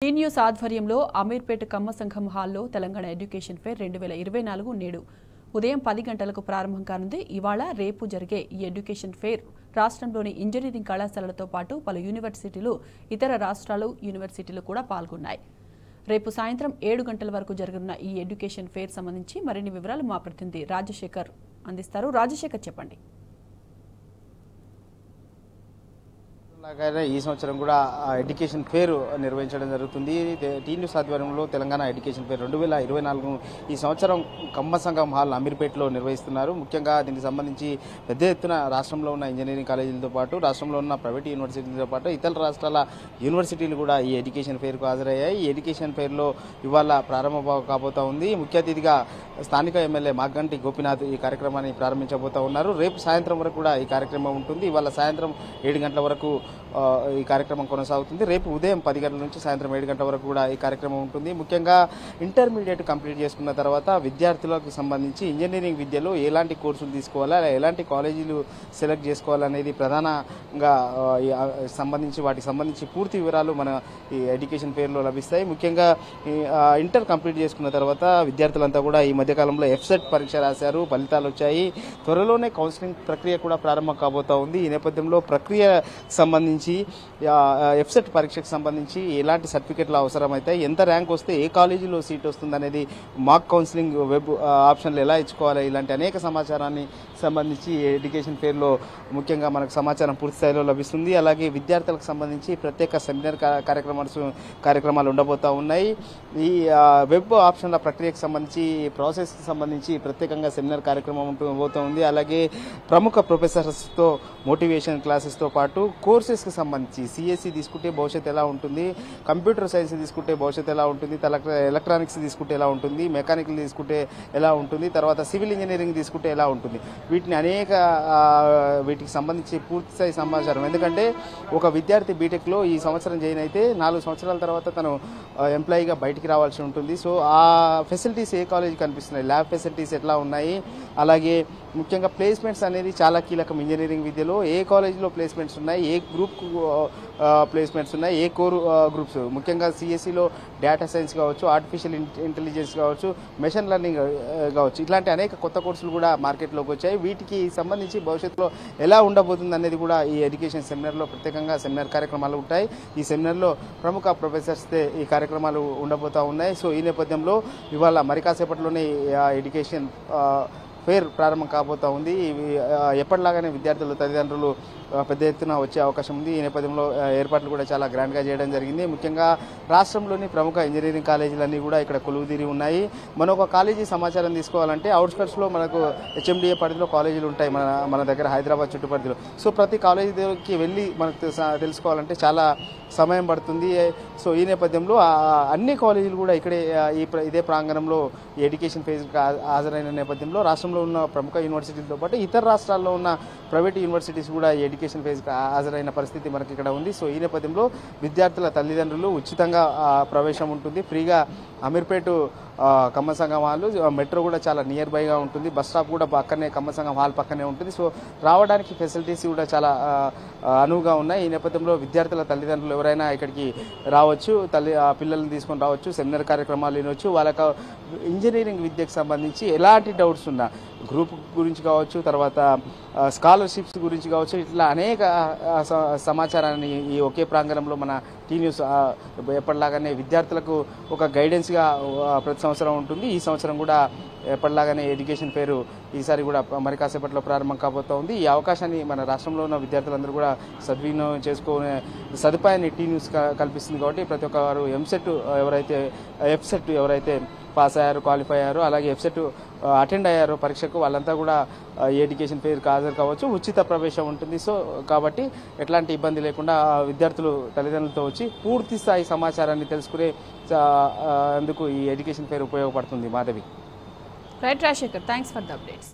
Tea news ఆధ్వర్యంలో అమీర్పేట కమ్మ సంఘం హాల్లో తెలంగాణ ఎడ్యుకేషన్ ఫెయిర్ 2024 నేడు ఉదయం 10 గంటలకు ప్రారంభం కానుంది. ఇవాళ రేపు జరిగే ఈ ఎడ్యుకేషన్ ఫెయిర్ రాష్ట్రంలోని ఇంజనీరింగ్ కళాశాలలతో పాటు పలు యూనివర్సిటీలు, ఇతర రాష్ట్రాలు యూనివర్సిటీలు కూడా పాల్గొన్నాయి. రేపు సాయంత్రం 7 గంటల వరకు జరగనున్న ఈ ఎడ్యుకేషన్ ఫెయిర్ సంబంధించి మరిన్ని వివరాలు మా ప్రతినిధి రాజశేఖర్ అందిస్తారు. రాజశేఖర్, చెప్పండి. ఈ సంవత్సరం కూడా ఎడ్యుకేషన్ ఫెయిర్ నిర్వహించడం జరుగుతుంది. టీ న్యూస్ ఆధ్వర్యంలో తెలంగాణ ఎడ్యుకేషన్ ఫెయిర్ 2024 ఈ సంవత్సరం కమ్మ సంఘం హాల్ అమీర్పేటలో నిర్వహిస్తున్నారు. ముఖ్యంగా దీనికి సంబంధించి పెద్ద ఎత్తున రాష్ట్రంలో ఉన్న ఇంజనీరింగ్ కాలేజీలతో పాటు రాష్ట్రంలో ఉన్న ప్రైవేట్ యూనివర్సిటీలతో పాటు ఇతర రాష్ట్రాల యూనివర్సిటీలు కూడా ఈ ఎడ్యుకేషన్ ఫెయిర్కు హాజరయ్యాయి. ఈ ఎడ్యుకేషన్ ఫెయిర్లో ఇవాళ ప్రారంభం కాబోతా ఉంది. ముఖ్య అతిథిగా స్థానిక ఎమ్మెల్యే మాగంటి గోపీనాథ్ ఈ కార్యక్రమాన్ని ప్రారంభించబోతా ఉన్నారు. రేపు సాయంత్రం వరకు కూడా ఈ కార్యక్రమం ఉంటుంది. ఇవాళ సాయంత్రం 7 గంటల వరకు ఈ కార్యక్రమం కొనసాగుతుంది. రేపు ఉదయం 10 గంటల నుంచి సాయంత్రం 7 గంటల వరకు కూడా ఈ కార్యక్రమం ఉంటుంది. ముఖ్యంగా ఇంటర్మీడియట్ కంప్లీట్ చేసుకున్న తర్వాత విద్యార్థులకు సంబంధించి ఇంజనీరింగ్ విద్యలో ఎలాంటి కోర్సులు తీసుకోవాలా, ఎలాంటి కాలేజీలు సెలెక్ట్ చేసుకోవాలనేది ప్రధానంగా వాటికి సంబంధించి పూర్తి వివరాలు మన ఈ ఎడ్యుకేషన్ ఫెయిర్లో లభిస్తాయి. ముఖ్యంగా ఇంటర్ కంప్లీట్ చేసుకున్న తర్వాత విద్యార్థులంతా కూడా ఈ మధ్యకాలంలో ఎఫ్సెట్ పరీక్ష రాశారు, ఫలితాలు వచ్చాయి. త్వరలోనే కౌన్సిలింగ్ ప్రక్రియ కూడా ప్రారంభం కాబోతా ఉంది. ఈ నేపథ్యంలో ప్రక్రియ సంబంధించి ఎఫ్సెట్ పరీక్షకు సంబంధించి ఎలాంటి సర్టిఫికెట్లు అవసరమవుతాయి, ఎంత ర్యాంక్ వస్తే ఏ కాలేజీలో సీట్ వస్తుంది అనేది మాక్ కౌన్సిలింగ్ వెబ్ ఆప్షన్లు ఎలా ఇచ్చుకోవాలి, ఇలాంటి అనేక సమాచారాన్ని సంబంధించి ఎడ్యుకేషన్ ఫెయిర్లో ముఖ్యంగా మనకు సమాచారం పూర్తి స్థాయిలో లభిస్తుంది. అలాగే విద్యార్థులకు సంబంధించి ప్రత్యేక సెమినార్ కార్యక్రమాలు ఉండబోతా ఉన్నాయి. ఈ వెబ్ ఆప్షన్ల ప్రక్రియకు సంబంధించి ప్రాసెస్కి సంబంధించి ప్రత్యేకంగా సెమినార్ కార్యక్రమం ఉండబోతా ఉంది. అలాగే ప్రముఖ ప్రొఫెసర్స్తో మోటివేషన్ క్లాసెస్తో పాటు కోర్సెస్కి సంబంధించి సిఎస్సి తీసుకుంటే భవిష్యత్తు ఎలా ఉంటుంది, కంప్యూటర్ సైన్స్ తీసుకుంటే భవిష్యత్తు ఎలా ఉంటుంది, ఎలక్ట్రానిక్స్ తీసుకుంటే ఎలా ఉంటుంది, మెకానికల్ తీసుకుంటే ఎలా ఉంటుంది, తర్వాత సివిల్ ఇంజనీరింగ్ తీసుకుంటే ఎలా ఉంటుంది, వీటికి సంబంధించి పూర్తి స్థాయి సమాచారం. ఎందుకంటే ఒక విద్యార్థి బీటెక్లో ఈ సంవత్సరం జాయిన్ అయితే 4 సంవత్సరాల తర్వాత తను ఎంప్లాయీగా బయటికి రావాల్సి ఉంటుంది. సో ఆ ఫెసిలిటీస్ ఏ కాలేజీ కనిపిస్తున్నాయి, ల్యాబ్ ఫెసిలిటీస్ ఎట్లా ఉన్నాయి, అలాగే ముఖ్యంగా ప్లేస్మెంట్స్ అనేది చాలా కీలకం. ఇంజనీరింగ్ విద్యలో ఏ కాలేజీలో ప్లేస్మెంట్స్ ఉన్నాయి, ఏ గ్రూప్ ప్లేస్మెంట్స్ ఉన్నాయి, ఏ కోర్ గ్రూప్స్, ముఖ్యంగా సిఎస్సిలో డేటా సైన్స్ కావచ్చు, ఆర్టిఫిషియల్ ఇంటెలిజెన్స్ కావచ్చు, మెషిన్ లెర్నింగ్ కావచ్చు, ఇట్లాంటి అనేక కొత్త కోర్సులు కూడా మార్కెట్లోకి వచ్చాయి. వీటికి సంబంధించి భవిష్యత్తులో ఎలా ఉండబోతుంది అనేది కూడా ఈ ఎడ్యుకేషన్ సెమినార్లో ప్రత్యేకంగా సెమినార్ కార్యక్రమాలు ఉంటాయి. ఈ సెమినార్లో ప్రముఖ ప్రొఫెసర్స్తో ఈ కార్యక్రమాలు ఉండబోతా ఉన్నాయి. సో ఈ నేపథ్యంలో ఇవాళ మరి కాసేపట్లోనే ఎడ్యుకేషన్ ఫెయిర్ ప్రారంభం కాబోతా ఉంది. ఎప్పటిలాగానే విద్యార్థులు, తల్లిదండ్రులు పెద్ద ఎత్తున వచ్చే అవకాశం ఉంది. ఈ నేపథ్యంలో ఏర్పాట్లు కూడా చాలా గ్రాండ్గా చేయడం జరిగింది. ముఖ్యంగా రాష్ట్రంలోని ప్రముఖ ఇంజనీరింగ్ కాలేజీలన్నీ కూడా ఇక్కడ కొలువుదీరి ఉన్నాయి. మనం ఒక కాలేజీ సమాచారం తీసుకోవాలంటే అవుట్స్కట్స్లో మనకు హెచ్ఎండిఏ పరిధిలో కాలేజీలు ఉంటాయి మన దగ్గర హైదరాబాద్ చుట్టుపరిధిలో. సో ప్రతి కాలేజీకి వెళ్ళి మనకు తెలుసుకోవాలంటే చాలా సమయం పడుతుంది. సో ఈ నేపథ్యంలో అన్ని కాలేజీలు కూడా ఇదే ప్రాంగణంలో ఎడ్యుకేషన్ ఫెయిర్కి హాజరైన నేపథ్యంలో రాష్ట్రంలో ఉన్న ప్రముఖ యూనివర్సిటీలతో పాటు ఇతర రాష్ట్రాల్లో ఉన్న ప్రైవేట్ యూనివర్సిటీస్ కూడా ఎడ్యుకేషన్ ఫెయిర్కి హాజరైన పరిస్థితి మనకి ఇక్కడ ఉంది. సో ఈ నేపథ్యంలో విద్యార్థుల తల్లిదండ్రులు ఉచితంగా ప్రవేశం ఉంటుంది. ఫ్రీగా అమీర్పేట కమ్మ సంఘం హాల్, మెట్రో కూడా చాలా నియర్ బైగా ఉంటుంది. బస్ స్టాప్ కూడా పక్కనే, కమ్మ సంఘం హాల్ పక్కనే ఉంటుంది. సో రావడానికి ఫెసిలిటీస్ కూడా చాలా అనువుగా ఉన్నాయి. ఈ నేపథ్యంలో విద్యార్థుల తల్లిదండ్రులు ఎవరైనా ఇక్కడికి రావచ్చు, పిల్లల్ని తీసుకొని రావచ్చు, సెమినార్ కార్యక్రమాలు వినవచ్చు. వాళ్ళకు ఇంజనీరింగ్ విద్యకు సంబంధించి ఎలాంటి డౌట్స్ ఉన్నా గ్రూప్ గురించి కావచ్చు, తర్వాత స్కాలర్షిప్స్ గురించి కావచ్చు, ఇట్లా అనేక సమాచారాన్ని ఈ ఒకే ప్రాంగణంలో మన టీ న్యూస్ ఎప్పటిలాగానే విద్యార్థులకు ఒక గైడెన్స్గా ప్రతి సంవత్సరం ఉంటుంది. ఈ సంవత్సరం కూడా ఎప్పటిలాగానే ఎడ్యుకేషన్ ఫెయిర్ ఈసారి కూడా మరి కాసేపట్లో ప్రారంభం కాబోతా ఉంది. ఈ అవకాశాన్ని మన రాష్ట్రంలో ఉన్న విద్యార్థులందరూ కూడా సద్వినియోగం చేసుకునే సదుపాయాన్ని టీ న్యూస్ కల్పిస్తుంది. కాబట్టి ప్రతి ఒక్కరు ఎఫ్సెట్ ఎవరైతే పాస్ అయ్యారో, క్వాలిఫై అయ్యారో, అలాగే ఎఫ్సెట్ అటెండ్ అయ్యారో పరీక్షకు, వాళ్ళంతా కూడా ఎడ్యుకేషన్ ఫెయిర్కి హాజరు కావచ్చు. ఉచిత ప్రవేశం ఉంటుంది. సో కాబట్టి ఎట్లాంటి ఇబ్బంది లేకుండా విద్యార్థులు తల్లిదండ్రులతో వచ్చి పూర్తి స్థాయి సమాచారాన్ని తెలుసుకునే అందుకు ఈ ఎడ్యుకేషన్ ఫెయిర్ ఉపయోగపడుతుంది. Madhavi. Right Rajasekhar, thanks for the updates.